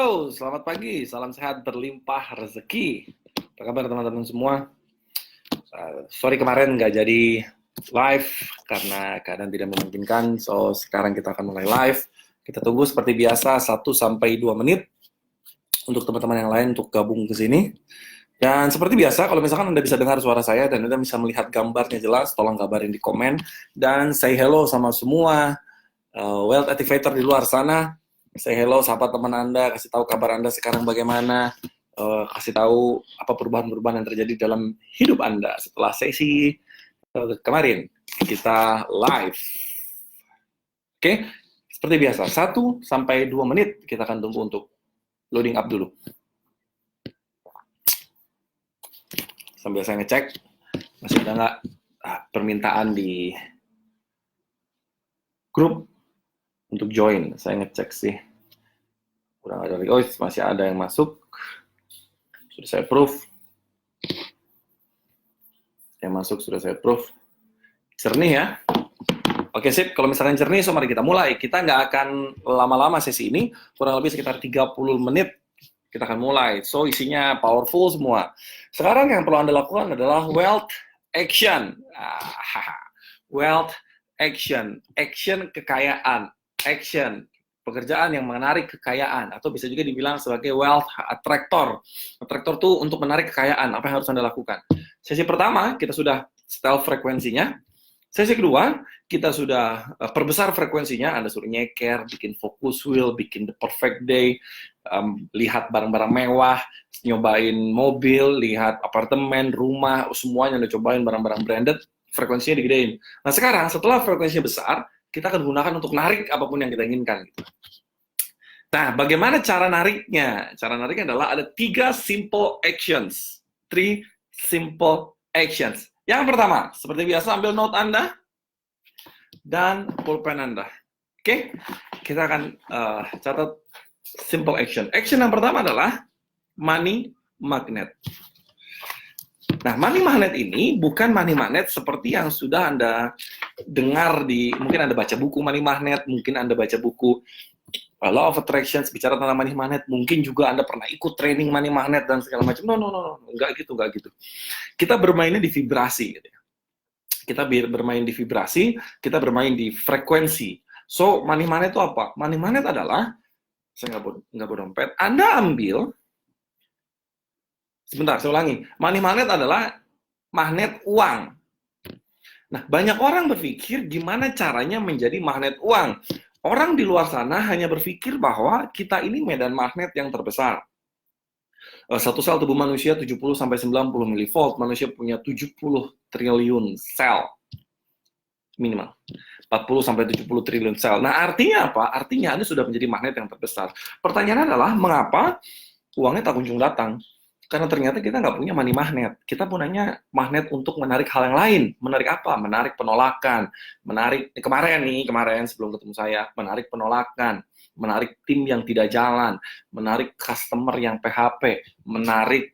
Halo, selamat pagi, salam sehat berlimpah rezeki. Apa kabar teman-teman semua? Sorry kemarin nggak jadi live karena keadaan tidak memungkinkan. So sekarang kita akan mulai live. Kita tunggu seperti biasa 1-2 menit untuk teman-teman yang lain untuk gabung ke sini. Dan seperti biasa, kalau misalkan Anda bisa dengar suara saya dan Anda bisa melihat gambarnya jelas, tolong kabarin di komen dan say hello sama semua wealth activator di luar sana. Say hello, sapa teman Anda, kasih tahu kabar Anda sekarang bagaimana, kasih tahu apa perubahan-perubahan yang terjadi dalam hidup Anda setelah sesi kemarin kita live. Oke, seperti biasa 1-2 menit kita akan tunggu untuk loading up dulu. Sambil saya ngecek masih ada nggak permintaan di grup untuk join. Saya ngecek sih kurang ada lagi. Oh, masih ada yang masuk. Sudah saya approve. Yang masuk sudah saya approve. Jernih ya. Oke sip, kalau misalkan jernih, so mari kita mulai. Kita nggak akan lama-lama sesi ini, kurang lebih sekitar 30 menit kita akan mulai. So isinya powerful semua. Sekarang yang perlu Anda lakukan adalah wealth action. Wealth action. Action kekayaan. Action. Pekerjaan yang menarik kekayaan, atau bisa juga dibilang sebagai wealth attractor. Attractor tuh untuk menarik kekayaan. Apa yang harus Anda lakukan? Sesi pertama, kita sudah setel frekuensinya. Sesi kedua, kita sudah perbesar frekuensinya. Anda suruh nyeker, bikin focus wheel, bikin the perfect day, lihat barang-barang mewah, nyobain mobil, lihat apartemen, rumah, semuanya Anda cobain barang-barang branded, frekuensinya digedein. Nah sekarang, setelah frekuensinya besar, kita akan gunakan untuk narik apapun yang kita inginkan. Nah, bagaimana cara nariknya? Cara nariknya adalah ada 3 simple actions. 3 simple actions. Yang pertama, seperti biasa ambil note Anda dan pulpen Anda. Oke? Kita akan catat simple action. Action yang pertama adalah money magnet. Nah, money magnet ini bukan money magnet seperti yang sudah Anda dengar mungkin Anda baca buku money magnet, mungkin Anda baca buku Law of Attraction, bicara tentang money magnet, mungkin juga Anda pernah ikut training money magnet dan segala macam. No, enggak gitu. Kita bermainnya di vibrasi. Gitu ya. Kita bermain di vibrasi, kita bermain di frekuensi. So, money magnet itu apa? Money magnet adalah, saya nggak berdompet, Anda ambil, sebentar, saya ulangi. Money magnet adalah magnet uang. Nah, banyak orang berpikir gimana caranya menjadi magnet uang. Orang di luar sana hanya berpikir bahwa kita ini medan magnet yang terbesar. Satu sel tubuh manusia 70-90 milivolt. Manusia punya 70 triliun sel. Minimal. 40-70 triliun sel. Nah, artinya apa? Artinya Anda sudah menjadi magnet yang terbesar. Pertanyaannya adalah, mengapa uangnya tak kunjung datang? Karena ternyata kita nggak punya money magnet. Kita punyanya magnet untuk menarik hal yang lain. Menarik apa? Menarik penolakan. Menarik, kemarin sebelum ketemu saya, menarik penolakan. Menarik tim yang tidak jalan. Menarik customer yang PHP. Menarik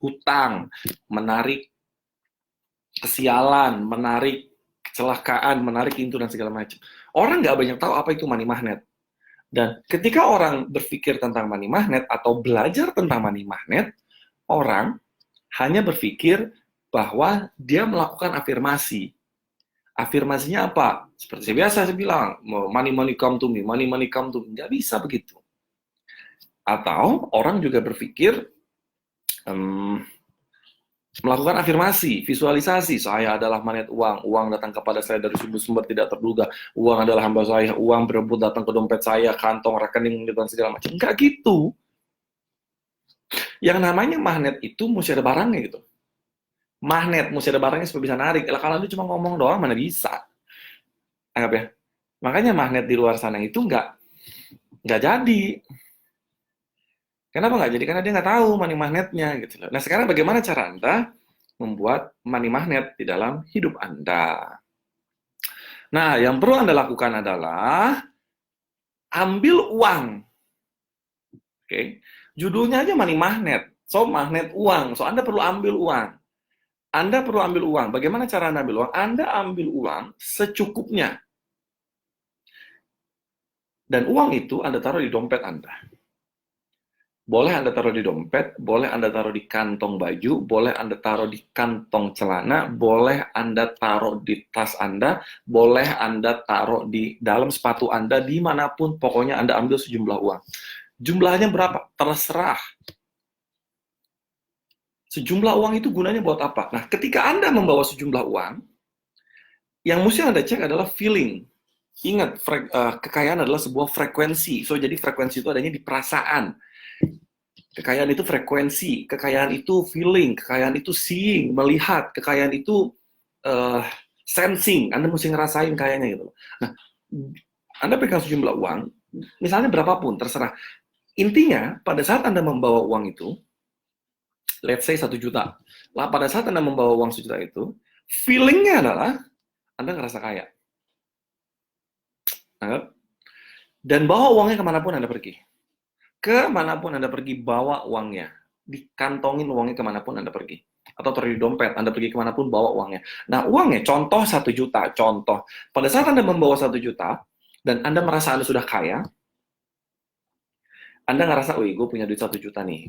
hutang. Menarik kesialan. Menarik kecelakaan. Menarik itu dan segala macam. Orang nggak banyak tahu apa itu money magnet. Dan ketika orang berpikir tentang money magnet atau belajar tentang money magnet, orang hanya berpikir bahwa dia melakukan afirmasi. Afirmasinya apa? Seperti biasa saya bilang, money come to me, money come to me. Nggak bisa begitu. Atau orang juga berpikir melakukan afirmasi, visualisasi. Saya adalah magnet uang. Uang datang kepada saya dari sumber-sumber tidak terduga. Uang adalah hamba saya. Uang berebut datang ke dompet saya, kantong, rekening, dan segala macam. Enggak gitu. Yang namanya magnet itu mesti ada barangnya gitu. Magnet mesti ada barangnya supaya bisa narik. Kalau lu cuma ngomong doang, mana bisa. Anggap ya. Makanya magnet di luar sana itu enggak jadi. Kenapa nggak jadi? Karena dia nggak tahu money magnetnya gitu loh. Nah sekarang bagaimana cara Anda membuat money magnet di dalam hidup Anda? Nah yang perlu Anda lakukan adalah ambil uang. Oke, judulnya aja money magnet. So magnet uang. So Anda perlu ambil uang. Anda perlu ambil uang. Bagaimana cara Anda ambil uang? Anda ambil uang secukupnya. Dan uang itu Anda taruh di dompet Anda. Boleh Anda taruh di dompet, boleh Anda taruh di kantong baju, boleh Anda taruh di kantong celana, boleh Anda taruh di tas Anda, boleh Anda taruh di dalam sepatu Anda, dimanapun, pokoknya Anda ambil sejumlah uang. Jumlahnya berapa? Terserah. Sejumlah uang itu gunanya buat apa? Nah, ketika Anda membawa sejumlah uang, yang mesti Anda cek adalah feeling. Ingat, kekayaan adalah sebuah frekuensi. So, jadi frekuensi itu adanya di perasaan. Kekayaan itu frekuensi, kekayaan itu feeling, kekayaan itu seeing, melihat, kekayaan itu sensing. Anda mesti ngerasain kayaknya gitu. Nah, Anda pegang sejumlah uang, misalnya berapapun, terserah. Intinya, pada saat Anda membawa uang itu, let's say 1 juta. Lah, pada saat Anda membawa uang 1 juta itu, feelingnya adalah Anda ngerasa kaya. Anggap? Dan bawa uangnya kemanapun Anda pergi. Kemanapun Anda pergi, bawa uangnya. Dikantongin uangnya kemanapun Anda pergi. Atau taruh di dompet, Anda pergi kemanapun, bawa uangnya. Nah, uangnya, contoh 1 juta, contoh. Pada saat Anda membawa 1 juta, dan Anda merasa Anda sudah kaya, Anda ngerasa, wih, gue punya duit 1 juta nih.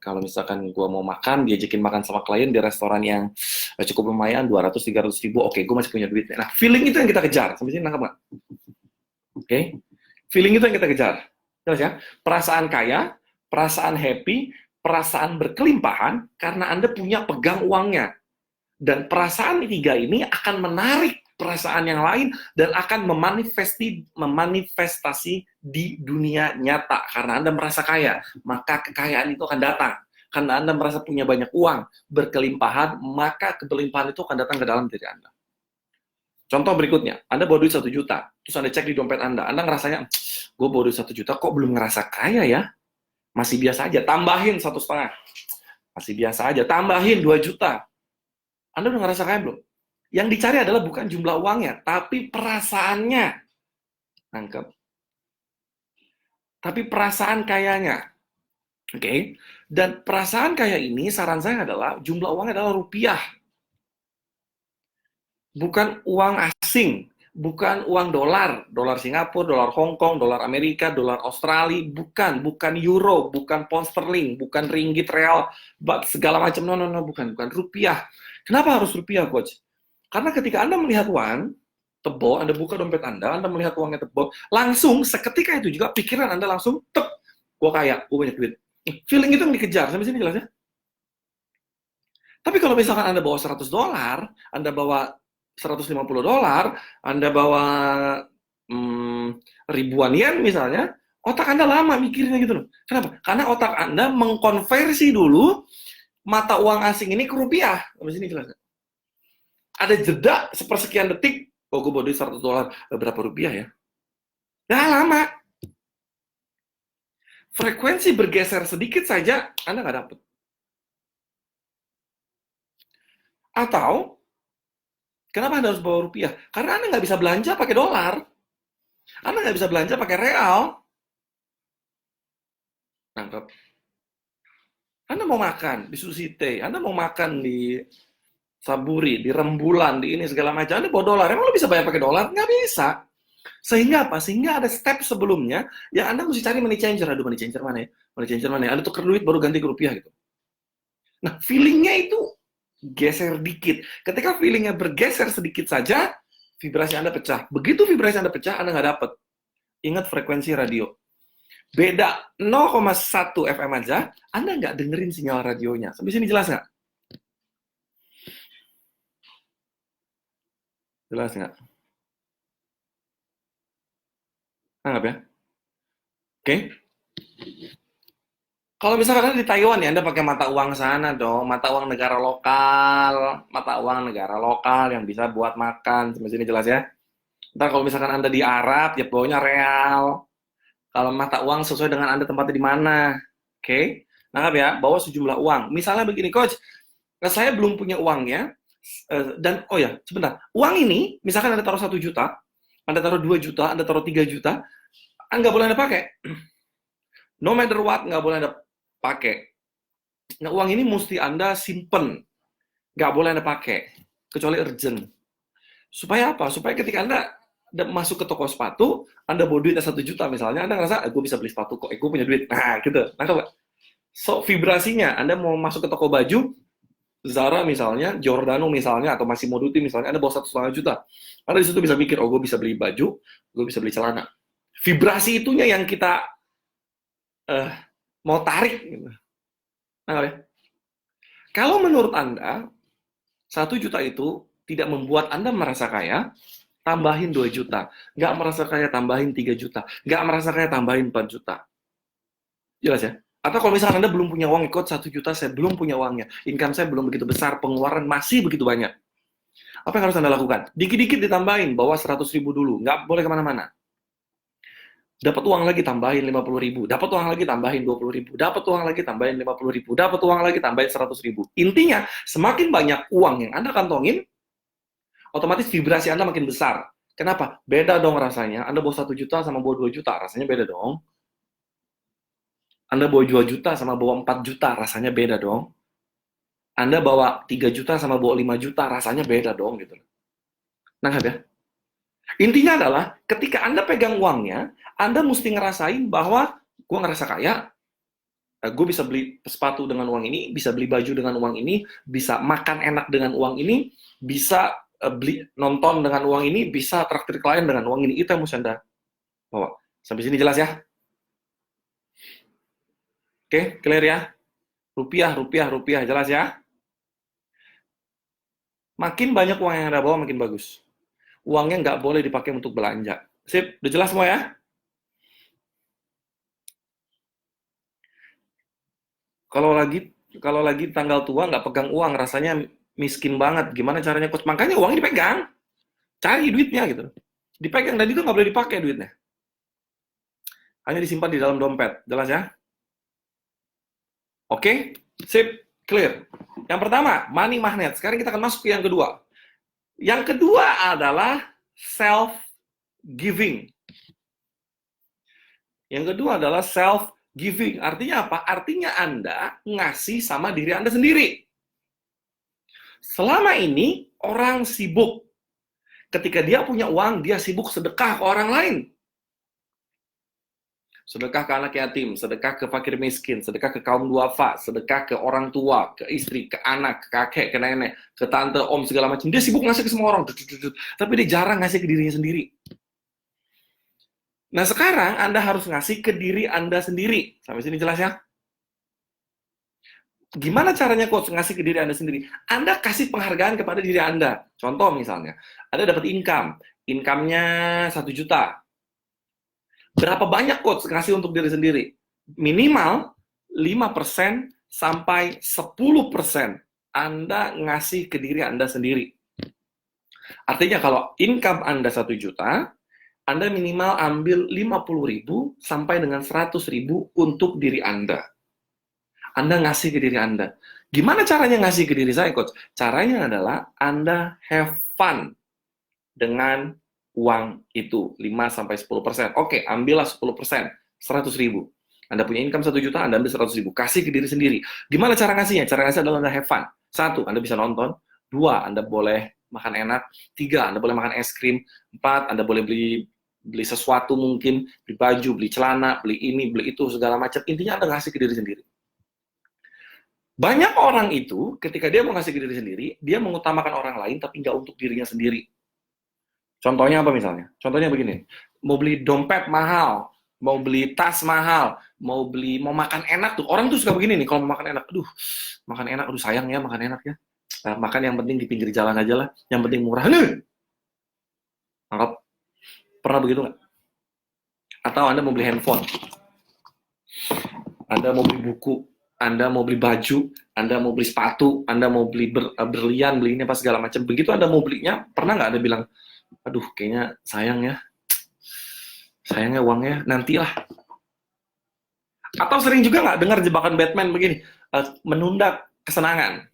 Kalau misalkan gue mau makan, diajakin makan sama klien di restoran yang cukup lumayan, 200-300 ribu, oke, gue masih punya duit. Nah, feeling itu yang kita kejar. Sampai sini nangkep nggak? Oke? Feeling itu yang kita kejar. Jelas ya? Perasaan kaya, perasaan happy, perasaan berkelimpahan, karena Anda punya pegang uangnya. Dan perasaan tiga ini akan menarik perasaan yang lain dan akan memanifestasi di dunia nyata. Karena Anda merasa kaya, maka kekayaan itu akan datang. Karena Anda merasa punya banyak uang, berkelimpahan, maka kelimpahan itu akan datang ke dalam diri Anda. Contoh berikutnya, Anda bawa duit 1 juta, terus Anda cek di dompet Anda ngerasanya, gue bawa duit 1 juta, kok belum ngerasa kaya ya? Masih biasa aja, tambahin 1,5. Masih biasa aja, tambahin 2 juta. Anda udah ngerasa kaya belum? Yang dicari adalah bukan jumlah uangnya, tapi perasaannya. Nangkep? Tapi perasaan kayanya. Oke? Okay? Dan perasaan kaya ini, saran saya adalah, jumlah uangnya adalah rupiah. Bukan uang asing. Bukan uang dolar. Dolar Singapura, dolar Hong Kong, dolar Amerika, dolar Australia. Bukan euro, bukan pound sterling, bukan ringgit, real, segala macam. No, bukan rupiah. Kenapa harus rupiah, Coach? Karena ketika Anda melihat uang tebal, Anda buka dompet Anda melihat uangnya tebal, langsung seketika itu juga pikiran Anda langsung, gue kaya, gue banyak duit. Feeling itu yang dikejar, sampai sini jelasnya? Tapi kalau misalkan Anda bawa $100, Anda bawa $150, Anda bawa ribuan yen misalnya, otak Anda lama mikirnya gitu loh. Kenapa? Karena otak Anda mengkonversi dulu mata uang asing ini ke rupiah. Sampai sini jelasnya? Ada jeda sepersekian detik, oh gue bawa duit $100, berapa rupiah ya? Ya lama. Frekuensi bergeser sedikit saja, Anda nggak dapet. Atau, kenapa Anda harus bawa rupiah? Karena Anda nggak bisa belanja pakai dolar. Anda nggak bisa belanja pakai real. Nangkep? Anda mau makan di Susite, Anda mau makan di Saburi, di Rembulan, di ini segala macam, Anda bawa dolar. Emang lo bisa bayar pakai dolar? Nggak bisa. Sehingga apa? Sehingga ada step sebelumnya yang Anda mesti cari money changer. Aduh, money changer mana ya? Money changer mana ya? Anda tuker duit baru ganti ke rupiah gitu. Nah, feelingnya itu geser dikit. Ketika feelingnya bergeser sedikit saja, vibrasi Anda pecah. Begitu vibrasi Anda pecah, Anda nggak dapat. Ingat frekuensi radio. Beda 0,1 FM aja, Anda nggak dengerin sinyal radionya. Sampai sini jelas nggak? Jelas nggak? Anggap ya? Oke? Kalau misalkan Anda di Taiwan ya, Anda pakai mata uang sana dong, mata uang negara lokal yang bisa buat makan. Sampai sini jelas ya? Ntar kalau misalkan Anda di Arab, ya bawanya real. Kalau mata uang sesuai dengan Anda tempatnya di mana. Oke? Nangkap ya? Bawa sejumlah uang. Misalnya begini, Coach. Saya belum punya uangnya, dan, oh ya, sebentar. Uang ini, misalkan Anda taruh 1 juta, Anda taruh 2 juta, Anda taruh 3 juta, nggak boleh Anda pakai. No matter what, nggak boleh Anda pakai. Nah, uang ini mesti Anda simpen. Nggak boleh Anda pakai. Kecuali urgent. Supaya apa? Supaya ketika Anda masuk ke toko sepatu, Anda bawa duitnya 1 juta misalnya, Anda ngerasa, gue bisa beli sepatu kok, gue punya duit. Nah, gitu. Nangkep nggak? So, vibrasinya, Anda mau masuk ke toko baju, Zara misalnya, Giordano misalnya, atau Massimo Dutti misalnya, Anda bawa 1,5 juta. Anda di situ bisa mikir, oh gue bisa beli baju, gue bisa beli celana. Vibrasi itunya yang kita eh, mau tarik. Gitu. Nah, ya. Kalau menurut Anda, 1 juta itu tidak membuat Anda merasa kaya, tambahin 2 juta. Nggak merasa kaya, tambahin 3 juta. Nggak merasa kaya, tambahin 4 juta. Jelas ya? Atau kalau misalnya Anda belum punya uang, ikut 1 juta, saya belum punya uangnya. Income saya belum begitu besar, pengeluaran masih begitu banyak. Apa yang harus Anda lakukan? Dikit-dikit ditambahin, bawa 100 ribu dulu. Nggak boleh kemana-mana. Dapat uang lagi, tambahin 50 ribu. Dapat uang lagi, tambahin 20 ribu. Dapat uang lagi, tambahin 50 ribu. Dapat uang lagi, tambahin 100 ribu. Intinya, semakin banyak uang yang Anda kantongin, otomatis vibrasi Anda makin besar. Kenapa? Beda dong rasanya. Anda bawa 1 juta sama bawa 2 juta, rasanya beda dong. Anda bawa 2 juta sama bawa 4 juta, rasanya beda dong. Anda bawa 3 juta sama bawa 5 juta, rasanya beda dong. Gitu. Nangkap ya? Intinya adalah, ketika Anda pegang uangnya, Anda mesti ngerasain bahwa gue ngerasa kaya, gue bisa beli sepatu dengan uang ini, bisa beli baju dengan uang ini, bisa makan enak dengan uang ini, bisa beli nonton dengan uang ini, bisa traktir klien dengan uang ini. Itu yang mesti Anda bawa. Sampai sini jelas ya? Oke, clear ya? Rupiah, rupiah, rupiah. Jelas ya? Makin banyak uang yang Anda bawa, makin bagus. Uangnya nggak boleh dipakai untuk belanja. Sip, udah jelas semua ya? Kalau lagi tanggal tua nggak pegang uang, rasanya miskin banget. Gimana caranya, coach? Makanya uangnya dipegang. Cari duitnya gitu. Dipegang, dan itu nggak boleh dipakai duitnya. Hanya disimpan di dalam dompet. Jelas ya? Oke? Sip, clear. Yang pertama, money magnet. Sekarang kita akan masuk ke yang kedua. Yang kedua adalah self-giving. Yang kedua adalah self-giving. Artinya apa? Artinya Anda ngasih sama diri Anda sendiri. Selama ini, orang sibuk. Ketika dia punya uang, dia sibuk sedekah ke orang lain. Sedekah ke anak yatim, sedekah ke fakir miskin, sedekah ke kaum duafa, sedekah ke orang tua, ke istri, ke anak, ke kakek, ke nenek, ke tante, om, segala macam. Dia sibuk ngasih ke semua orang. Tapi dia jarang ngasih ke dirinya sendiri. Nah, sekarang Anda harus ngasih ke diri Anda sendiri. Sampai sini jelas ya? Gimana caranya coach ngasih ke diri Anda sendiri? Anda kasih penghargaan kepada diri Anda. Contoh misalnya, Anda dapat income-nya 1 juta. Berapa banyak coach ngasih untuk diri sendiri? Minimal 5% sampai 10% Anda ngasih ke diri Anda sendiri. Artinya kalau income Anda 1 juta, Anda minimal ambil 50.000 sampai dengan 100.000 untuk diri Anda. Anda ngasih ke diri Anda. Gimana caranya ngasih ke diri saya, coach? Caranya adalah Anda have fun dengan uang itu, 5-10%. Oke, ambillah 10%, 100.000. Anda punya income 1 juta, Anda ambil 100.000. Kasih ke diri sendiri. Gimana cara ngasihnya? Cara ngasih adalah Anda have fun. 1, Anda bisa nonton. 2, Anda boleh makan enak. 3, Anda boleh makan es krim. 4, Anda boleh beli sesuatu mungkin, beli baju, beli celana, beli ini, beli itu, segala macam. Intinya Anda ngasih ke diri sendiri. Banyak orang itu, ketika dia mau ngasih ke diri sendiri, dia mengutamakan orang lain, tapi nggak untuk dirinya sendiri. Contohnya apa misalnya? Contohnya begini, mau beli dompet mahal, mau beli tas mahal, mau makan enak tuh. Orang tuh suka begini nih, kalau mau makan enak, aduh, makan enak, aduh sayang ya makan enak ya. Nah, makan yang penting di pinggir jalan aja lah, yang penting murah. Nih, anggap pernah begitu nggak? Atau Anda mau beli handphone, Anda mau beli buku, Anda mau beli baju, Anda mau beli sepatu, Anda mau beli berlian, beli ini apa segala macam. Begitu Anda mau belinya, pernah nggak Anda bilang, aduh kayaknya sayangnya uangnya nantilah. Atau sering juga nggak dengar jebakan Batman begini, menunda kesenangan.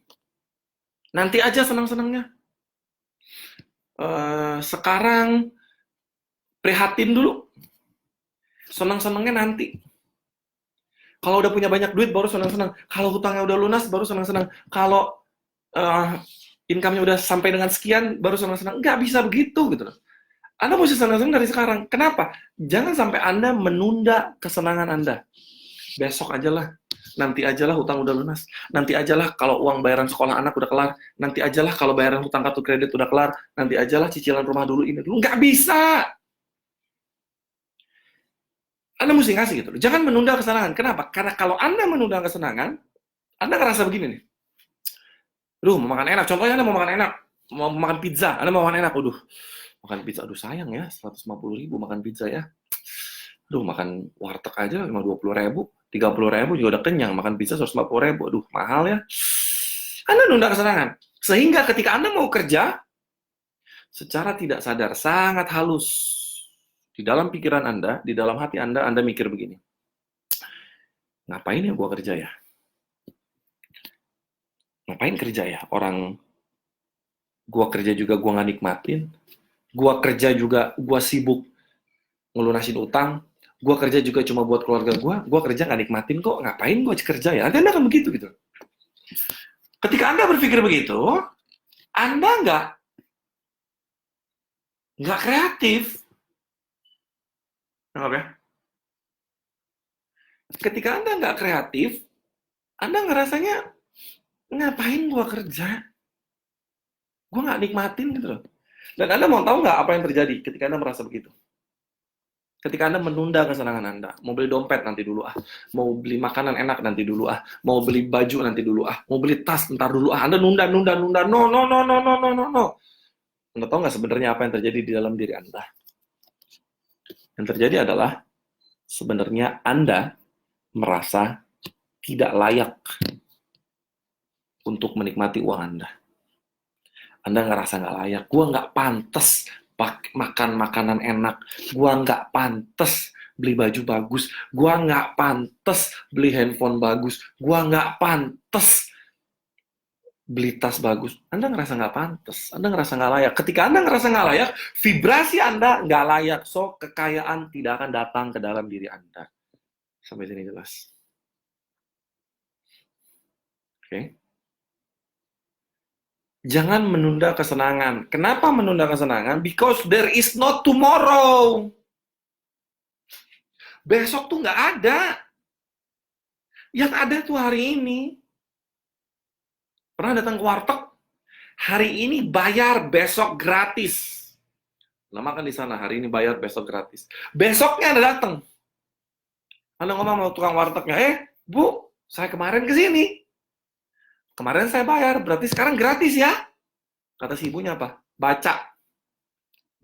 Nanti aja senang-senangnya. Sekarang prihatin dulu. Senang-senangnya nanti. Kalau udah punya banyak duit baru senang-senang. Kalau hutangnya udah lunas baru senang-senang. Kalau income-nya udah sampai dengan sekian baru senang-senang. Nggak bisa begitu gitu loh. Anda mesti senang-senang dari sekarang. Kenapa? Jangan sampai Anda menunda kesenangan Anda. Besok aja lah. Nanti ajalah hutang udah lunas. Nanti ajalah kalau uang bayaran sekolah anak udah kelar. Nanti ajalah kalau bayaran hutang kartu kredit udah kelar. Nanti ajalah cicilan rumah dulu, ini dulu. Nggak bisa! Anda mesti ngasih gitu. Jangan menunda kesenangan. Kenapa? Karena kalau Anda menunda kesenangan, Anda ngerasa begini nih. Duh, mau makan enak. Contohnya Anda mau makan enak. Mau makan pizza. Anda mau makan enak. Aduh, makan pizza. Aduh, sayang ya. 150.000 makan pizza ya. Aduh, makan warteg aja 20.000. 30.000 juga udah kenyang. Makan pizza 150.000. Aduh, mahal ya. Anda nunda kesenangan. Sehingga ketika Anda mau kerja, secara tidak sadar, sangat halus. Di dalam pikiran Anda, di dalam hati Anda mikir begini. Ngapain ya gua kerja ya? Ngapain kerja ya? Orang gua kerja juga gua nggak nikmatin. Gua kerja juga gua sibuk ngelunasin utang. Gua kerja juga cuma buat keluarga gua kerja nggak nikmatin kok. Ngapain gua kerja ya? Anda akan begitu gitu. Ketika Anda berpikir begitu, Anda nggak kreatif. Kenapa ya? Ketika Anda nggak kreatif, Anda ngerasanya, ngapain gua kerja? Gua nggak nikmatin gitu loh. Dan Anda mau tahu nggak apa yang terjadi ketika Anda merasa begitu? Ketika Anda menunda kesenangan Anda, mau beli dompet nanti dulu mau beli makanan enak nanti dulu mau beli baju nanti dulu mau beli tas ntar dulu Anda nunda, no. Anda tahu nggak sebenarnya apa yang terjadi di dalam diri Anda? Yang terjadi adalah, sebenarnya Anda merasa tidak layak untuk menikmati uang Anda. Anda ngerasa nggak layak, gua nggak pantas makan makanan enak, gua nggak pantas beli baju bagus, gua nggak pantas beli handphone bagus, gua nggak pantas beli tas bagus. Anda ngerasa nggak pantas, Anda ngerasa nggak layak. Ketika Anda ngerasa nggak layak, vibrasi Anda nggak layak, so kekayaan tidak akan datang ke dalam diri Anda. Sampai sini jelas. Oke. Jangan menunda kesenangan. Kenapa menunda kesenangan? Because there is no tomorrow. Besok tuh nggak ada. Yang ada tuh hari ini. Pernah datang ke warteg? Hari ini bayar, besok gratis. Nah, makan di sana, hari ini bayar, besok gratis. Besoknya Anda datang. Anda ngomong sama tukang wartegnya, Bu, saya kemarin ke sini. Kemarin saya bayar, berarti sekarang gratis ya? Kata si ibunya apa? Baca.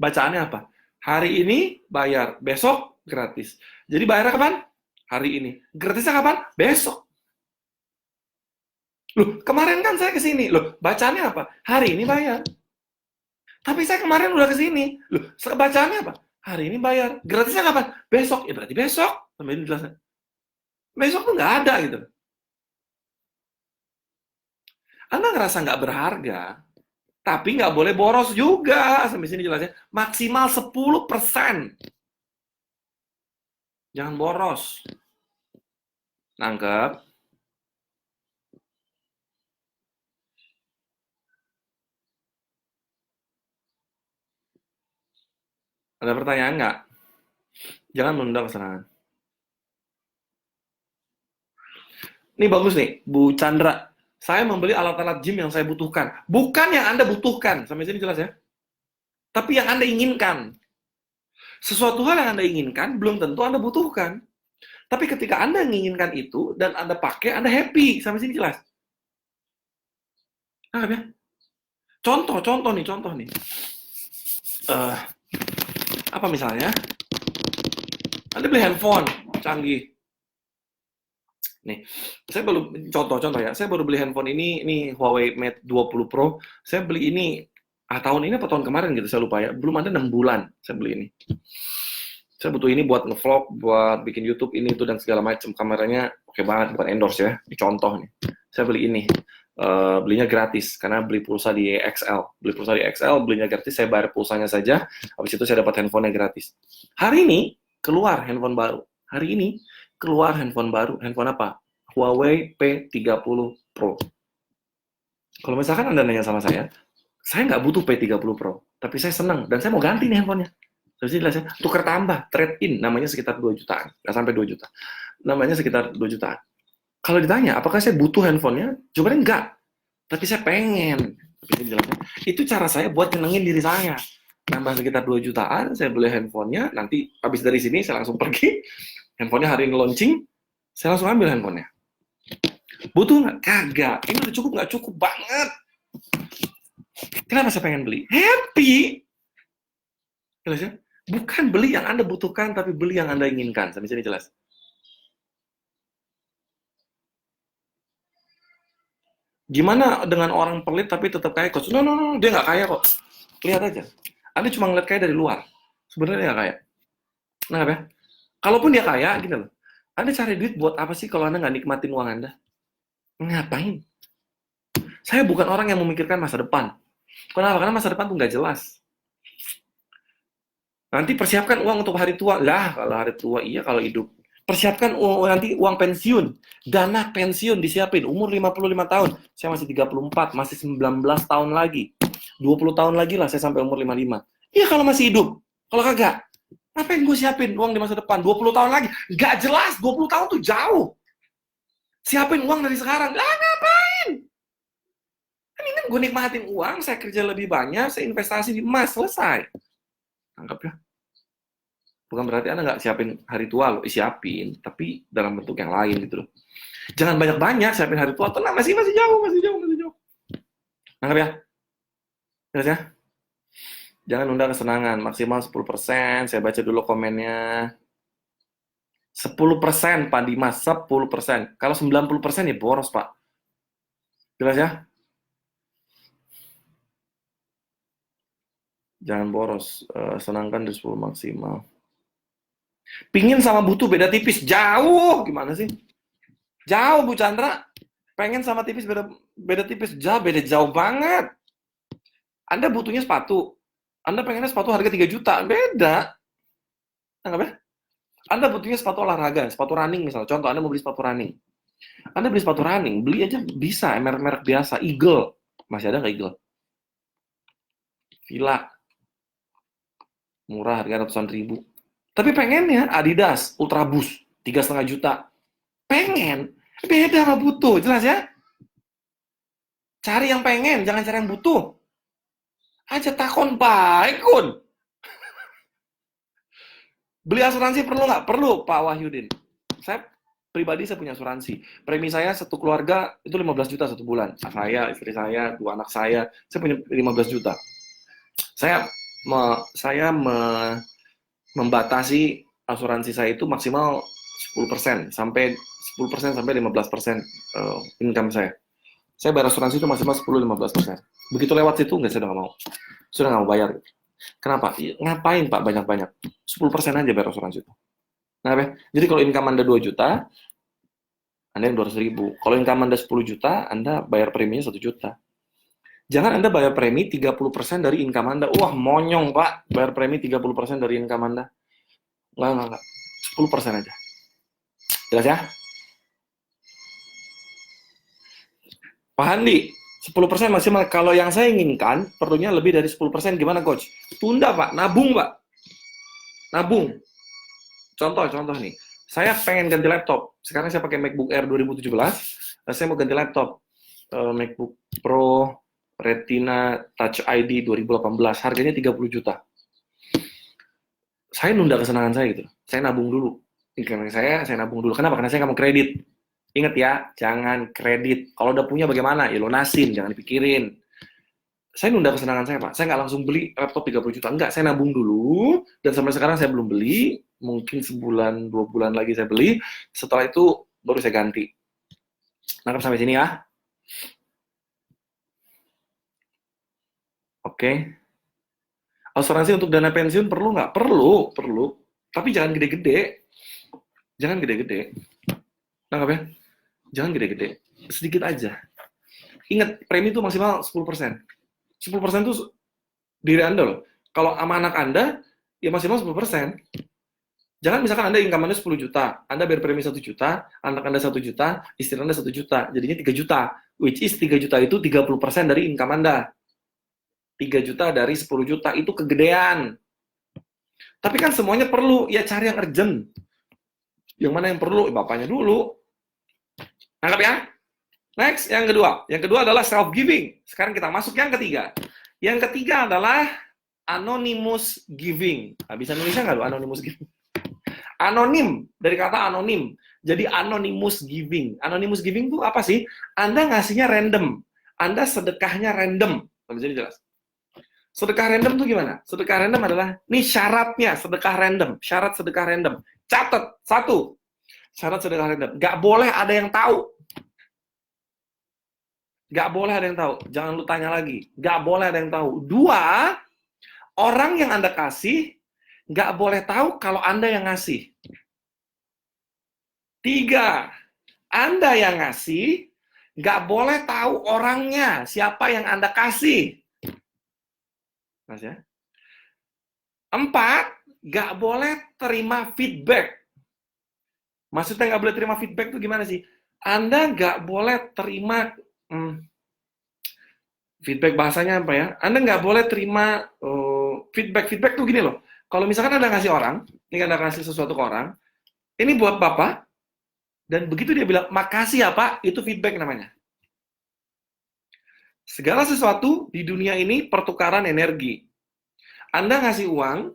Bacaannya apa? Hari ini bayar, besok gratis. Jadi bayarnya kapan? Hari ini. Gratisnya kapan? Besok. Loh, kemarin kan saya ke sini. Loh, bacaannya apa? Hari ini bayar. Tapi saya kemarin udah ke sini. Loh, bacaannya apa? Hari ini bayar. Gratisnya kapan? Besok. Ya berarti besok. Sampai ini jelasnya. Besok tuh nggak ada gitu. Anda ngerasa nggak berharga, tapi nggak boleh boros juga. Sampai sini jelasnya. Maksimal 10%. Jangan boros. Nangkep? Ada pertanyaan nggak? Jangan menunda kesenangan. Ini bagus nih, Bu Chandra. Saya membeli alat-alat gym yang saya butuhkan. Bukan yang Anda butuhkan. Sampai sini jelas ya? Tapi yang Anda inginkan. Sesuatu hal yang Anda inginkan, belum tentu Anda butuhkan. Tapi ketika Anda menginginkan itu, dan Anda pakai, Anda happy. Sampai sini jelas? Anggap ya? Contoh nih. Apa misalnya? Anda beli handphone canggih. Nih, saya baru contoh ya. Saya baru beli handphone ini Huawei Mate 20 Pro. Saya beli ini tahun ini atau tahun kemarin gitu, saya lupa ya. Belum ada 6 bulan saya beli ini. Saya butuh ini buat nge-vlog, buat bikin YouTube ini itu dan segala macam. Kameranya oke banget, bukan endorse ya. Ini contoh nih. Saya beli ini. Belinya gratis karena beli pulsa di XL. Beli pulsa di XL, belinya gratis, saya bayar pulsanya saja. Habis itu saya dapat handphonenya gratis. Hari ini keluar handphone baru. Hari ini keluar handphone baru. Handphone apa? Huawei P30 Pro. Kalau misalkan Anda nanya sama saya nggak butuh P30 Pro, tapi saya senang dan saya mau ganti nih handphonenya. Terus jelasnya, tukar tambah, trade in, namanya sekitar 2 jutaan. Nggak sampai 2 juta. Namanya sekitar 2 jutaan. Kalau ditanya, apakah saya butuh handphonenya? Jawabannya enggak. Tapi saya pengen. Itu cara saya buat nyenengin diri saya. Nambah sekitar 2 jutaan, saya beli handphonenya, nanti habis dari sini saya langsung pergi, handphonenya hari ini launching, saya langsung ambil handphonenya. Butuh nggak? Kagak. Ini udah cukup nggak? Cukup banget. Kenapa saya pengen beli? Happy. Jelas ya? Bukan beli yang Anda butuhkan, tapi beli yang Anda inginkan. Sampai sini jelas? Gimana dengan orang pelit tapi tetap kaya, Coach? No, dia nggak kaya kok. Lihat aja. Anda cuma ngeliat kaya dari luar. Sebenarnya dia nggak kaya. Nah, ya? Kalaupun dia kaya, gini loh. Anda cari duit buat apa sih kalau Anda nggak nikmatin uang Anda? Ngapain? Saya bukan orang yang memikirkan masa depan. Kenapa? Karena masa depan tuh nggak jelas. Nanti persiapkan uang untuk hari tua. Lah, kalau hari tua iya, kalau hidup. Persiapkan nanti uang pensiun. Dana pensiun disiapin. Umur 55 tahun. Saya masih 34, masih 19 tahun lagi. 20 tahun lagi lah saya sampai umur 55. Iya kalau masih hidup. Kalau kagak, ngapain gue siapin uang di masa depan? 20 tahun lagi. Nggak jelas, 20 tahun tuh jauh. Siapin uang dari sekarang. Lah, ngapain? Kan gue nikmatin uang, saya kerja lebih banyak, saya investasi di emas, selesai. Anggap ya. Bukan berarti Anda nggak siapin hari tua loh, siapin, tapi dalam bentuk yang lain gitu loh. Jangan banyak-banyak siapin hari tua, tenang, masih jauh. Anggap ya? Jelas ya? Jangan nunda kesenangan, maksimal 10%, saya baca dulu komennya. 10% Pak Dimas, 10%. Kalau 90% ya boros Pak. Jelas ya? Jangan boros, senangkan dari 10 maksimal. Pingin sama butuh beda tipis, jauh, gimana sih? Jauh Bu Chandra, pengen sama tipis beda tipis, beda jauh banget. Anda butuhnya sepatu, Anda pengennya sepatu harga 3 juta, beda. Anggap ya? Anda butuhnya sepatu olahraga, sepatu running misalnya, contoh Anda mau beli sepatu running. Anda beli sepatu running, beli aja bisa, merek-merek biasa, Eagle, masih ada nggak Eagle? Fila, murah, harga ratusan ribu. Tapi pengennya Adidas, Ultra Boost, 3,5 juta. Pengen, beda sama butuh, jelas ya? Cari yang pengen, jangan cari yang butuh. Aja takon baik, Kun. Beli asuransi perlu nggak? Perlu, Pak Wahyudin. Saya pribadi saya punya asuransi. Premi saya satu keluarga itu 15 juta satu bulan. Saya, istri saya, 2 anak saya punya 15 juta. Saya membatasi asuransi saya itu maksimal 10% sampai 10% sampai 15% income saya. Saya bayar asuransi itu maksimal 10-15%. Begitu lewat situ, saya udah nggak mau. Sudah nggak mau bayar. Kenapa? Ngapain Pak banyak-banyak? 10% aja bayar asuransi itu. Nah, jadi kalau income Anda 2 juta, Anda yang 200 ribu. Kalau income Anda 10 juta, Anda bayar preminya 1 juta. Jangan Anda bayar premi 30% dari income Anda. Wah, monyong Pak, bayar premi 30% dari income Anda. Nggak. 10% aja. Jelas ya? Pak Handi, 10% maksimal. Kalau yang saya inginkan, perlunya lebih dari 10%. Gimana, Coach? Tunda, Pak. Nabung, Pak. Nabung. Contoh nih. Saya pengen ganti laptop. Sekarang saya pakai MacBook Air 2017. Saya mau ganti laptop. MacBook Pro Retina Touch ID 2018. Harganya 30 juta. Saya nunda kesenangan saya gitu. Saya nabung dulu. Saya nabung dulu. Kenapa? Karena saya nggak mau kredit. Ingat ya, jangan kredit. Kalau udah punya bagaimana? Ya lunasin, jangan dipikirin. Saya nunda kesenangan saya, Pak. Saya nggak langsung beli laptop 30 juta. Enggak, saya nabung dulu. Dan sampai sekarang saya belum beli. Mungkin sebulan, 2 bulan lagi saya beli. Setelah itu, baru saya ganti. Nangkap sampai sini ya? Oke. Asuransi untuk dana pensiun perlu nggak? Perlu. Tapi jangan gede-gede. Jangan gede-gede. Nangkap ya? Jangan gede-gede. Sedikit aja. Ingat, premi itu maksimal 10%. 10% itu diri Anda loh. Kalau sama anak Anda, ya maksimal 10%. Jangan misalkan Anda income Anda 10 juta, Anda bayar premi 1 juta, anak Anda 1 juta, istri Anda 1 juta, jadinya 3 juta. Which is 3 juta itu 30% dari income Anda. 3 juta dari 10 juta, itu kegedean. Tapi kan semuanya perlu, ya cari yang urgent. Yang mana yang perlu? Bapaknya dulu. Nangkap ya? Next, yang kedua. Yang kedua adalah self-giving. Sekarang kita masuk yang ketiga. Yang ketiga adalah anonymous giving. Nah, bisa nulisnya nggak lo anonymous giving? Anonim, dari kata anonim. Jadi anonymous giving. Anonymous giving itu apa sih? Anda ngasihnya random. Anda sedekahnya random. Bisa dijelas. Sedekah random itu gimana? Sedekah random adalah, nih syaratnya sedekah random. Syarat sedekah random. Catat, satu. Syarat sedekah random. Nggak boleh ada yang tahu. Nggak boleh ada yang tahu. Jangan lu tanya lagi. Nggak boleh ada yang tahu. Dua, orang yang Anda kasih nggak boleh tahu kalau Anda yang ngasih. Tiga, Anda yang ngasih nggak boleh tahu orangnya, siapa yang Anda kasih. Mas ya. Empat, nggak boleh terima feedback. Maksudnya nggak boleh terima feedback itu gimana sih? Anda nggak boleh terima feedback, bahasanya apa ya? Anda nggak boleh terima feedback. Feedback tuh gini loh. Kalau misalkan Anda ngasih orang, ini Anda kasih sesuatu ke orang, ini buat Bapak, dan begitu dia bilang, makasih ya Pak, itu feedback namanya. Segala sesuatu di dunia ini pertukaran energi. Anda ngasih uang,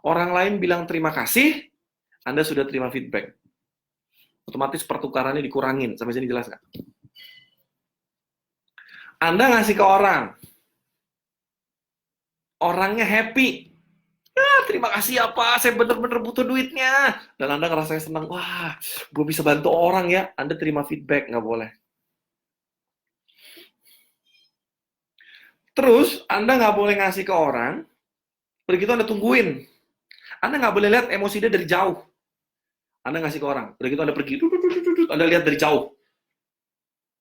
orang lain bilang terima kasih, Anda sudah terima feedback. Otomatis pertukarannya dikurangin. Sampai sini jelas nggak? Anda ngasih ke orang, orangnya happy. Terima kasih ya Pak, saya bener-bener butuh duitnya. Dan Anda ngerasa senang, wah, gue bisa bantu orang ya. Anda terima feedback, nggak boleh. Terus, Anda nggak boleh ngasih ke orang, begitu Anda tungguin. Anda nggak boleh lihat emosi dia dari jauh. Anda ngasih ke orang, begitu Anda pergi, Anda lihat dari jauh.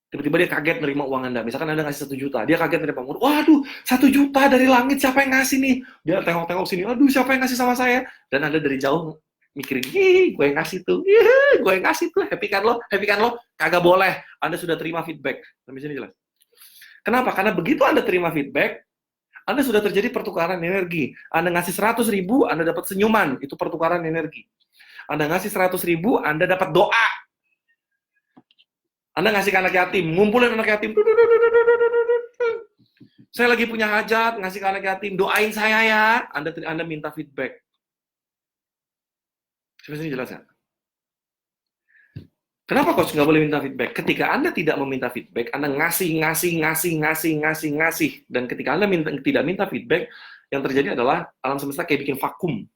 Tiba-tiba dia kaget nerima uang Anda. Misalkan Anda ngasih 1 juta, dia kaget nerima uang. Waduh, 1 juta dari langit, siapa yang ngasih nih? Dia tengok-tengok sini, aduh siapa yang ngasih sama saya? Dan Anda dari jauh mikirin, gue yang ngasih tuh, gue yang ngasih tuh, happy kan lo? Kagak boleh. Anda sudah terima feedback. Sampai sini jelas. Kenapa? Karena begitu Anda terima feedback, Anda sudah terjadi pertukaran energi. Anda ngasih 100.000, Anda dapat senyuman, itu pertukaran energi. Anda ngasih 100.000, Anda dapat doa. Anda ngasih ke anak yatim, ngumpulin anak yatim. Saya lagi punya hajat, ngasih ke anak yatim, doain saya ya. Anda minta feedback. Sebenarnya jelas ya? Kenapa coach nggak boleh minta feedback? Ketika Anda tidak meminta feedback, Anda ngasih. Dan ketika Anda tidak minta feedback, yang terjadi adalah alam semesta kayak bikin vakum.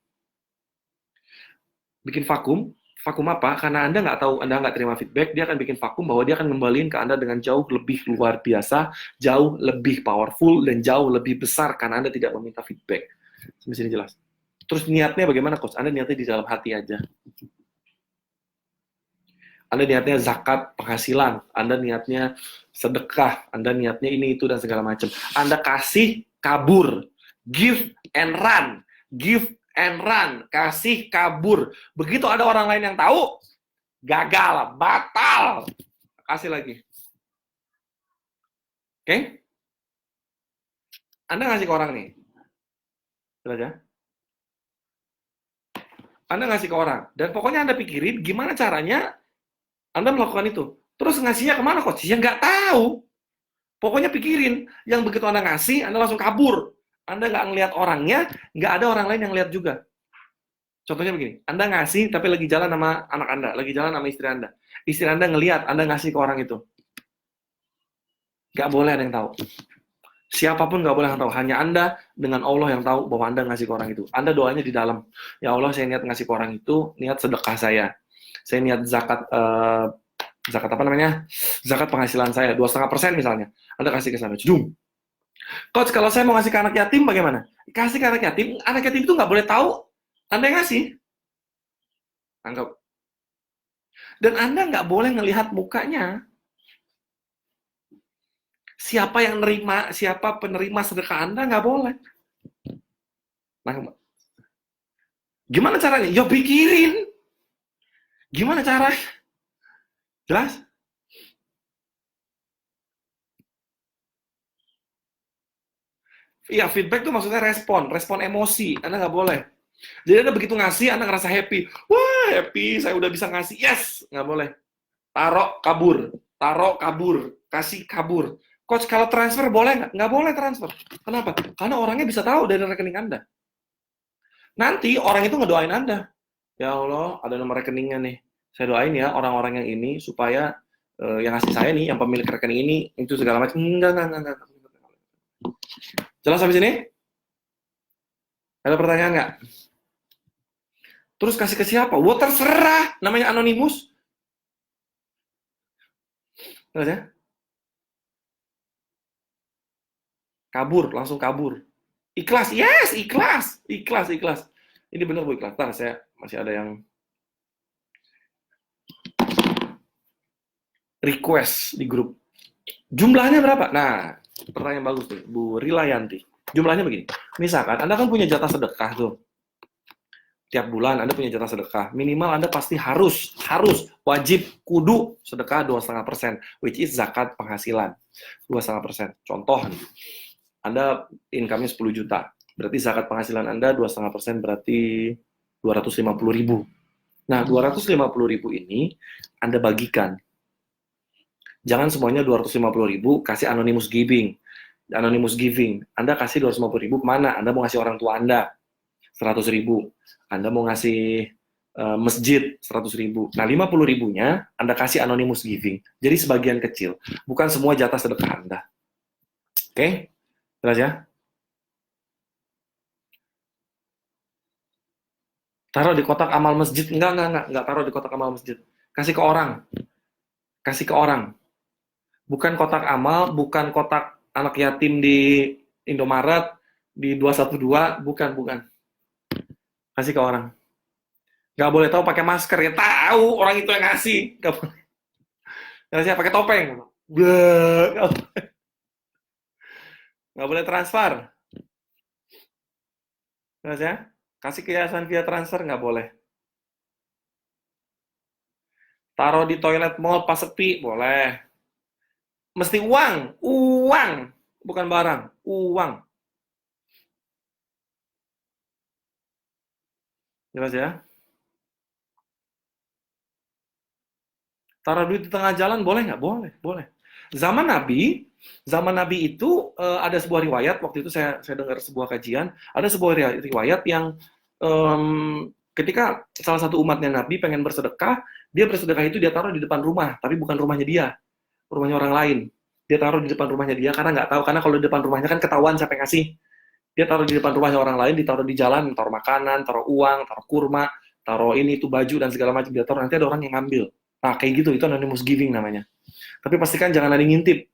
Bikin vakum apa? Karena Anda nggak tahu, Anda nggak terima feedback, dia akan bikin vakum bahwa dia akan ngembaliin ke Anda dengan jauh lebih luar biasa, jauh lebih powerful, dan jauh lebih besar karena Anda tidak meminta feedback. Sampai sini jelas. Terus niatnya bagaimana, coach? Anda niatnya di dalam hati aja. Anda niatnya zakat penghasilan, Anda niatnya sedekah, Anda niatnya ini, itu, dan segala macam. Anda kasih kabur. Give and run. Give and run. Kasih kabur. Begitu ada orang lain yang tahu, gagal, batal. Kasih lagi. Oke? Okay? Anda ngasih ke orang nih. Jelas ya? Anda ngasih ke orang. Dan pokoknya Anda pikirin gimana caranya Anda melakukan itu. Terus ngasihnya kemana, coach? Ya nggak tahu. Pokoknya pikirin. Yang begitu Anda ngasih, Anda langsung kabur. Anda nggak ngelihat orangnya, nggak ada orang lain yang lihat juga. Contohnya begini, Anda ngasih tapi lagi jalan sama anak Anda, lagi jalan sama istri Anda. Istri Anda ngelihat Anda ngasih ke orang itu. Nggak boleh ada yang tahu. Siapapun nggak boleh yang tahu. Hanya Anda dengan Allah yang tahu bahwa Anda ngasih ke orang itu. Anda doanya di dalam. Ya Allah, saya niat ngasih ke orang itu, niat sedekah saya. Saya niat zakat apa namanya? Zakat penghasilan saya 2,5% misalnya. Anda kasih ke sana. Jum. Coach, kalau saya mau ngasih ke anak yatim bagaimana? Kasih ke anak yatim itu nggak boleh tahu Anda yang ngasih. Anggap. Dan Anda nggak boleh ngelihat mukanya. Siapa yang nerima, siapa penerima sedekah Anda, nggak boleh. Nah, gimana caranya? Ya pikirin. Gimana caranya? Jelas? Iya, feedback itu maksudnya respon emosi. Anda nggak boleh. Jadi Anda begitu ngasih, Anda ngerasa happy. Wah, happy, saya udah bisa ngasih. Yes! Nggak boleh. taruh kabur, kasih kabur. Coach, kalau transfer boleh nggak? Nggak boleh transfer. Kenapa? Karena orangnya bisa tahu dari rekening Anda. Nanti orang itu ngedoain Anda. Ya Allah, ada nomor rekeningnya nih. Saya doain ya orang-orang yang ini supaya yang ngasih saya nih, yang pemilik rekening ini, itu segala macam. Enggak. Jelas sampai sini? Ada pertanyaan nggak? Terus kasih ke siapa? Wah, terserah. Namanya anonimus. Jelas ya? Kabur, langsung kabur. Ikhlas, yes, ikhlas. Ini benar Bu, ikhlas. Ntar saya masih ada yang request di grup. Jumlahnya berapa? Nah, pertanyaan bagus nih, Bu Rilayanti. Jumlahnya begini. Misalkan Anda kan punya jatah sedekah tuh. Tiap bulan Anda punya jatah sedekah. Minimal Anda pasti harus, wajib, kudu sedekah 2,5%, which is zakat penghasilan. 2,5%. Contoh, Anda income-nya 10 juta. Berarti zakat penghasilan Anda 2,5% berarti 250.000. Nah, 250.000 ini Anda bagikan. Jangan semuanya 250.000 kasih anonymous giving. Anonymous giving. Anda kasih 250.000 kemana? Anda mau ngasih orang tua Anda 100.000. Anda mau ngasih masjid 100.000. Nah, 50.000-nya Anda kasih anonymous giving. Jadi sebagian kecil. Bukan semua jatah sedekah Anda. Oke? Jelas ya? Taruh di kotak amal masjid. Enggak taruh di kotak amal masjid. Kasih ke orang. Bukan kotak amal, bukan kotak anak yatim di Indomaret, di 212, bukan. Kasih ke orang. Nggak boleh tahu pakai masker, ya tahu orang itu yang ngasih. Nggak boleh. Ngasih pakai topeng. Nggak boleh transfer. Jelas ya? Kasih ke yayasan via transfer, nggak boleh. Taruh di toilet mall pas sepi, boleh. Mesti uang, bukan barang, uang. Jelas ya? Taruh duit di tengah jalan boleh nggak? Boleh. Zaman Nabi itu ada sebuah riwayat, waktu itu saya dengar sebuah kajian, ada sebuah riwayat yang ketika salah satu umatnya Nabi pengen bersedekah, dia bersedekah itu dia taruh di depan rumah, tapi bukan rumahnya dia, rumahnya orang lain. Dia taruh di depan rumahnya dia karena nggak tahu, karena kalau di depan rumahnya kan ketahuan siapa yang ngasih. Dia taruh di depan rumahnya orang lain, ditaruh di jalan, taruh makanan, taruh uang, taruh kurma, taruh ini itu baju dan segala macam, dia taruh, nanti ada orang yang ngambil. Nah, kayak gitu, itu anonymous giving namanya. Tapi pastikan jangan ada yang ngintip.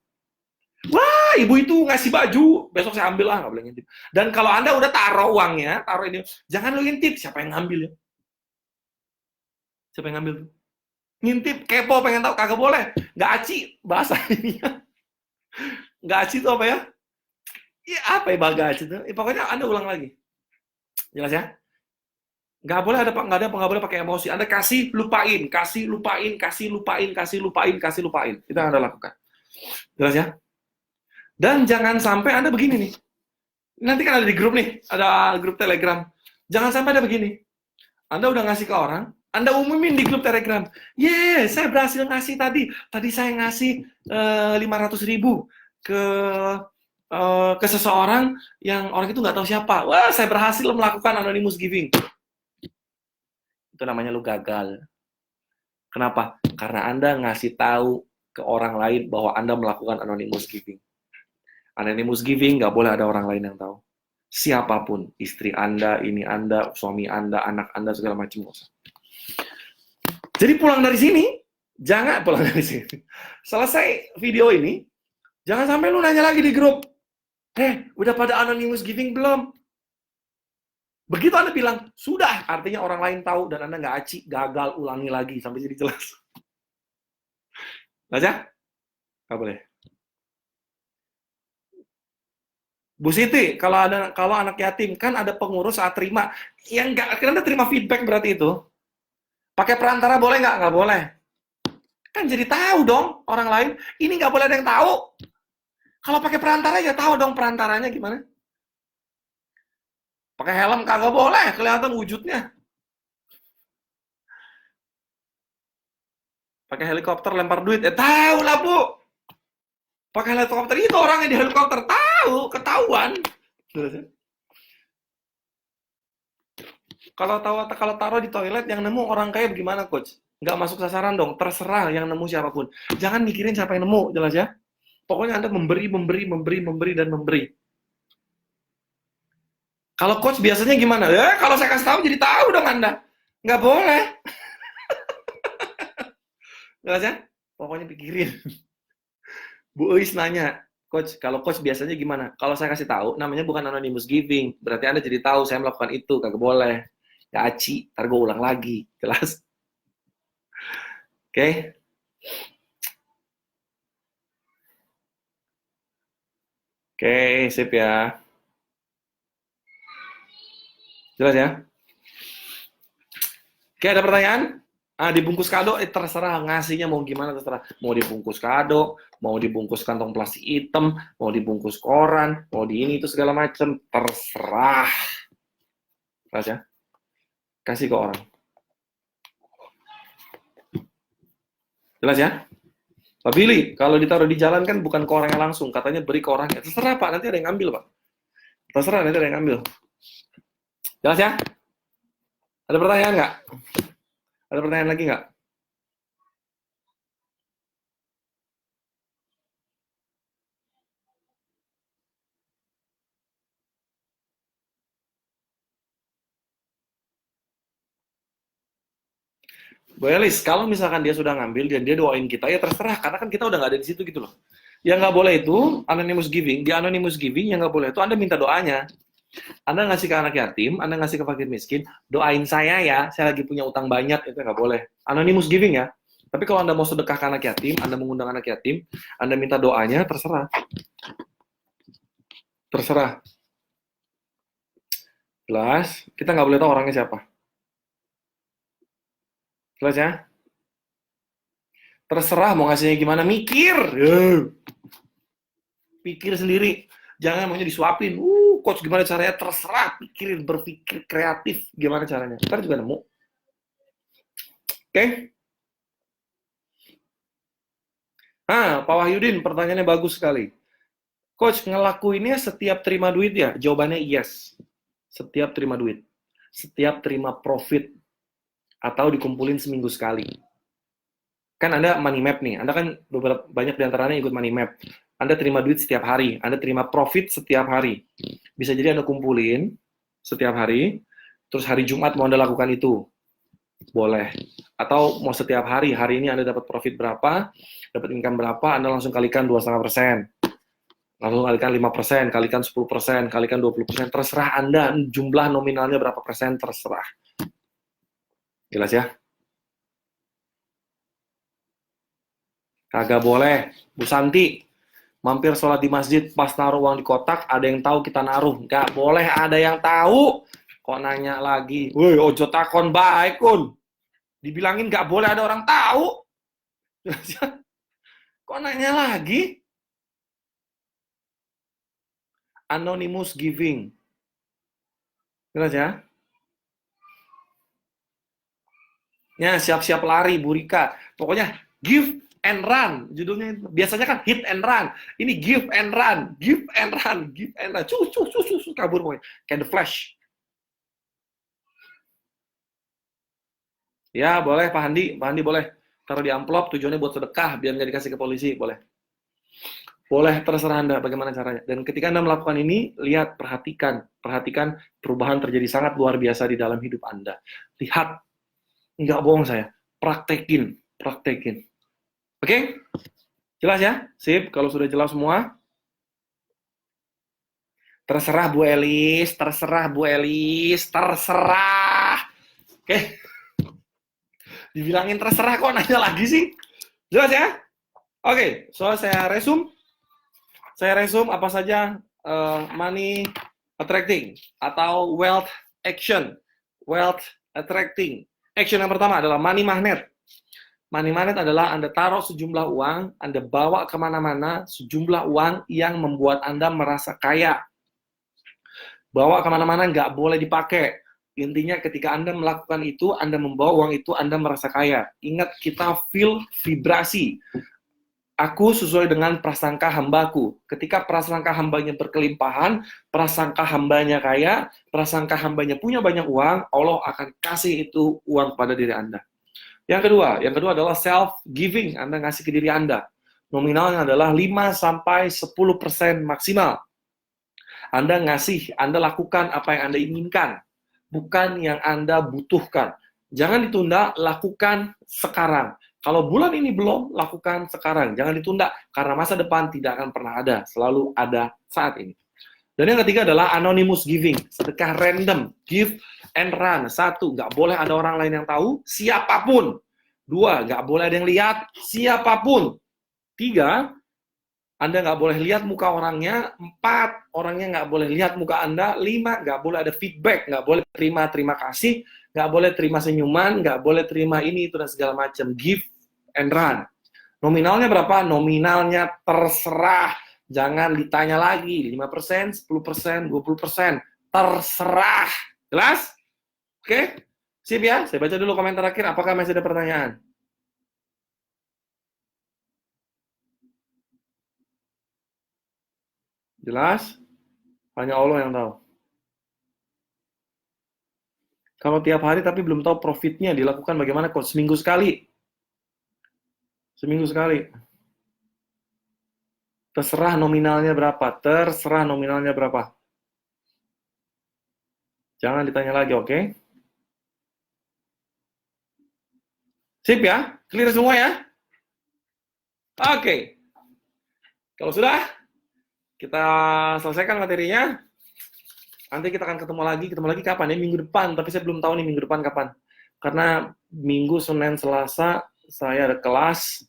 Wah, ibu itu ngasih baju, besok saya ambil lah, nggak boleh ngintip. Dan kalau Anda udah taruh uangnya, taruh ini, jangan lu ngintip, siapa yang ngambil ya? Siapa yang ngambil? Ngintip, kepo, pengen tahu, kagak boleh. Nggak aci, bahasa ini. Nggak aci itu apa ya? Iya, apa ya baga aci itu? Pokoknya Anda ulang lagi. Jelas ya? Nggak boleh pakai emosi. Anda kasih lupain. Itu yang Anda lakukan. Jelas ya? Dan jangan sampai Anda begini nih. Nanti kan ada di grup nih, ada grup Telegram. Jangan sampai ada begini. Anda udah ngasih ke orang, Anda umumin di grup Telegram. Saya berhasil ngasih tadi. Tadi saya ngasih 500.000 ke seseorang yang orang itu nggak tahu siapa. Wah, saya berhasil melakukan anonymous giving. Itu namanya lu gagal. Kenapa? Karena Anda ngasih tahu ke orang lain bahwa Anda melakukan anonymous giving. Anonymous giving nggak boleh ada orang lain yang tahu. Siapapun, istri Anda, ini Anda, suami Anda, anak Anda, segala macam. Jadi pulang dari sini, jangan pulang dari sini. Selesai video ini, jangan sampai lu nanya lagi di grup. Udah pada anonymous giving belum? Begitu Anda bilang, sudah, artinya orang lain tahu dan Anda nggak aci, gagal, ulangi lagi sampai jadi jelas. Baca? Nggak boleh. Bu Siti, kalau anak yatim kan ada pengurus saat terima, yang nggak, Anda terima feedback berarti itu. Pakai perantara boleh nggak? Nggak boleh. Kan jadi tahu dong orang lain. Ini nggak boleh ada yang tahu. Kalau pakai perantara ya tahu dong perantaranya gimana. Pakai helm kagak boleh, kelihatan wujudnya. Pakai helikopter lempar duit. Tahu lah, Bu. Pakai helikopter itu orangnya di helikopter. Tahu, ketahuan. Kalau taruh di toilet yang nemu orang kaya bagaimana, Coach? Nggak masuk sasaran dong. Terserah yang nemu siapapun. Jangan mikirin siapa yang nemu, jelas ya. Pokoknya Anda memberi, dan memberi. Kalau coach biasanya gimana? Ya, kalau saya kasih tahu jadi tahu dong Anda. Nggak boleh. Jelas ya? Pokoknya pikirin. Bu Eis nanya, Coach, kalau coach biasanya gimana? Kalau saya kasih tahu, namanya bukan anonymous giving. Berarti Anda jadi tahu saya melakukan itu, kagak boleh. Ya aci, ntar gue ulang lagi. Jelas? Oke? Oke, sip ya. Jelas ya? Oke, ada pertanyaan? Dibungkus kado, terserah ngasihnya mau gimana terserah. Mau dibungkus kado, mau dibungkus kantong plastik hitam, mau dibungkus koran, mau di ini itu segala macam, terserah. Jelas ya? Kasih ke orang. Jelas ya? Pak Billy, kalau ditaruh di jalan kan bukan ke orangnya langsung, katanya beri ke orangnya. Terserah Pak, nanti ada yang ngambil Pak. Terserah, nanti ada yang ngambil. Jelas ya? Ada pertanyaan nggak? Ada pertanyaan lagi nggak? Bu Elis, kalau misalkan dia sudah ngambil dan dia doain kita, ya terserah, karena kan kita udah nggak ada di situ gitu loh. Yang nggak boleh itu anonymous giving. Di anonymous giving yang nggak boleh itu Anda minta doanya. Anda ngasih ke anak yatim, Anda ngasih ke fakir miskin, doain saya ya, saya lagi punya utang banyak, itu nggak boleh. Anonymous giving ya. Tapi kalau Anda mau sedekah ke anak yatim, Anda mengundang anak yatim, Anda minta doanya, terserah. Terserah. Jelas, kita nggak boleh tahu orangnya siapa. Jelas ya? Terserah mau ngasihnya gimana, mikir. Pikir sendiri. Jangan maunya disuapin. Coach gimana caranya? Terserah, pikirin, berpikir kreatif gimana caranya. Ntar juga nemu. Oke? Pak Wahyudin, pertanyaannya bagus sekali. Coach, ngelakuinnya setiap terima duit ya? Jawabannya yes. Setiap terima duit. Setiap terima profit. Atau dikumpulin seminggu sekali. Kan Anda money map nih. Anda kan banyak diantaranya ikut money map. Anda terima duit setiap hari. Anda terima profit setiap hari. Bisa jadi Anda kumpulin setiap hari. Terus hari Jumat mau Anda lakukan itu. Boleh. Atau mau setiap hari. Hari ini Anda dapat profit berapa, dapat income berapa, Anda langsung kalikan 2,5%. Lalu kalikan 5%, kalikan 10%, kalikan 20%. Terserah Anda jumlah nominalnya berapa persen, terserah. Jelas ya? Kagak boleh. Bu Santi, mampir sholat di masjid, pas naruh uang di kotak, ada yang tahu kita naruh. Nggak boleh ada yang tahu. Kok nanya lagi? Woi, ojo takon baik, kun. Dibilangin nggak boleh ada orang tahu. Kok nanya lagi? Anonymous giving. Jelas ya? Ya, siap-siap lari, Bu Rika. Pokoknya, give and run. Judulnya biasanya kan hit and run. Ini give and run. Give and run. Give and run. Kabur pokoknya. Kayak The Flash. Ya, boleh Pak Handi. Pak Handi boleh. Taruh di amplop, tujuannya buat sedekah, biar nggak dikasih ke polisi. Boleh. Boleh, terserah Anda bagaimana caranya. Dan ketika Anda melakukan ini, lihat, perhatikan. Perhatikan perubahan terjadi sangat luar biasa di dalam hidup Anda. Lihat. Nggak bohong saya. Praktekin. Praktekin. Oke? Jelas ya? Sip. Kalau sudah jelas semua. Terserah Bu Elis. Terserah Bu Elis. Terserah. Oke? Dibilangin terserah kok nanya lagi sih. Jelas ya? Oke. So, saya resume. Saya resume apa saja money attracting atau wealth action. Wealth attracting. Action yang pertama adalah money magnet. Money magnet adalah Anda taruh sejumlah uang, Anda bawa kemana-mana sejumlah uang yang membuat Anda merasa kaya. Bawa kemana-mana nggak boleh dipakai. Intinya ketika Anda melakukan itu, Anda membawa uang itu, Anda merasa kaya. Ingat, kita feel vibrasi. Aku sesuai dengan prasangka hambaku. Ketika prasangka hambanya berkelimpahan, prasangka hambanya kaya, prasangka hambanya punya banyak uang, Allah akan kasih itu uang pada diri Anda. Yang kedua adalah self-giving. Anda ngasih ke diri Anda. Nominalnya adalah 5-10% maksimal. Anda ngasih, Anda lakukan apa yang Anda inginkan, bukan yang Anda butuhkan. Jangan ditunda, lakukan sekarang. Kalau bulan ini belum, lakukan sekarang. Jangan ditunda, karena masa depan tidak akan pernah ada. Selalu ada saat ini. Dan yang ketiga adalah anonymous giving. Sedekah random. Give and run. 1, nggak boleh ada orang lain yang tahu, siapapun. 2, nggak boleh ada yang lihat, siapapun. 3, Anda nggak boleh lihat muka orangnya. 4, orangnya nggak boleh lihat muka Anda. 5, nggak boleh ada feedback. Nggak boleh terima kasih. Nggak boleh terima senyuman. Nggak boleh terima ini, itu, dan segala macam. Give and run. Nominalnya berapa? Nominalnya terserah. Jangan ditanya lagi. 5%, 10%, 20%. Terserah. Jelas? Oke? Sip ya? Saya baca dulu komentar terakhir. Apakah masih ada pertanyaan? Jelas? Hanya Allah yang tahu. Kalau tiap hari tapi belum tahu profitnya, dilakukan bagaimana? Kok seminggu sekali? Seminggu sekali. Terserah nominalnya berapa. Terserah nominalnya berapa. Jangan ditanya lagi, oke? Sip ya? Clear semua ya? Oke. Kalau sudah, kita selesaikan materinya. Nanti kita akan ketemu lagi kapan ya? Minggu depan, tapi saya belum tahu nih minggu depan kapan. Karena Minggu, Senin, Selasa, saya ada kelas.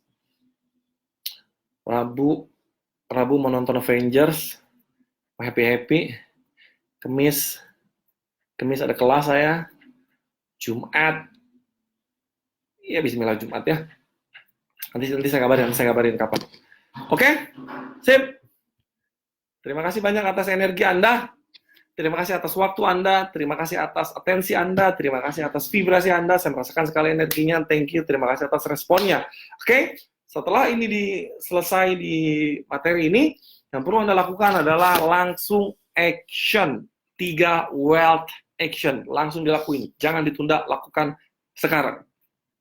Rabu mau nonton Avengers, happy. Kamis ada kelas saya. Jumat, ya bismillah Jumat ya. Nanti saya kabarin kapan. Oke? Sip. Terima kasih banyak atas energi Anda. Terima kasih atas waktu Anda. Terima kasih atas atensi Anda. Terima kasih atas vibrasi Anda. Saya merasakan sekali energinya. Thank you. Terima kasih atas responnya. Oke? Setelah ini selesai di materi ini, yang perlu Anda lakukan adalah langsung action. 3 wealth action. Langsung dilakuin. Jangan ditunda, lakukan sekarang.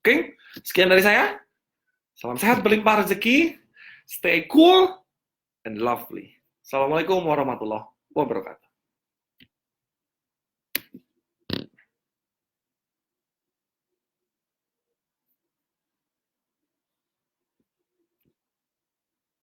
Oke? Sekian dari saya. Salam sehat, berlimpah rezeki. Stay cool and lovely. Assalamualaikum warahmatullahi wabarakatuh.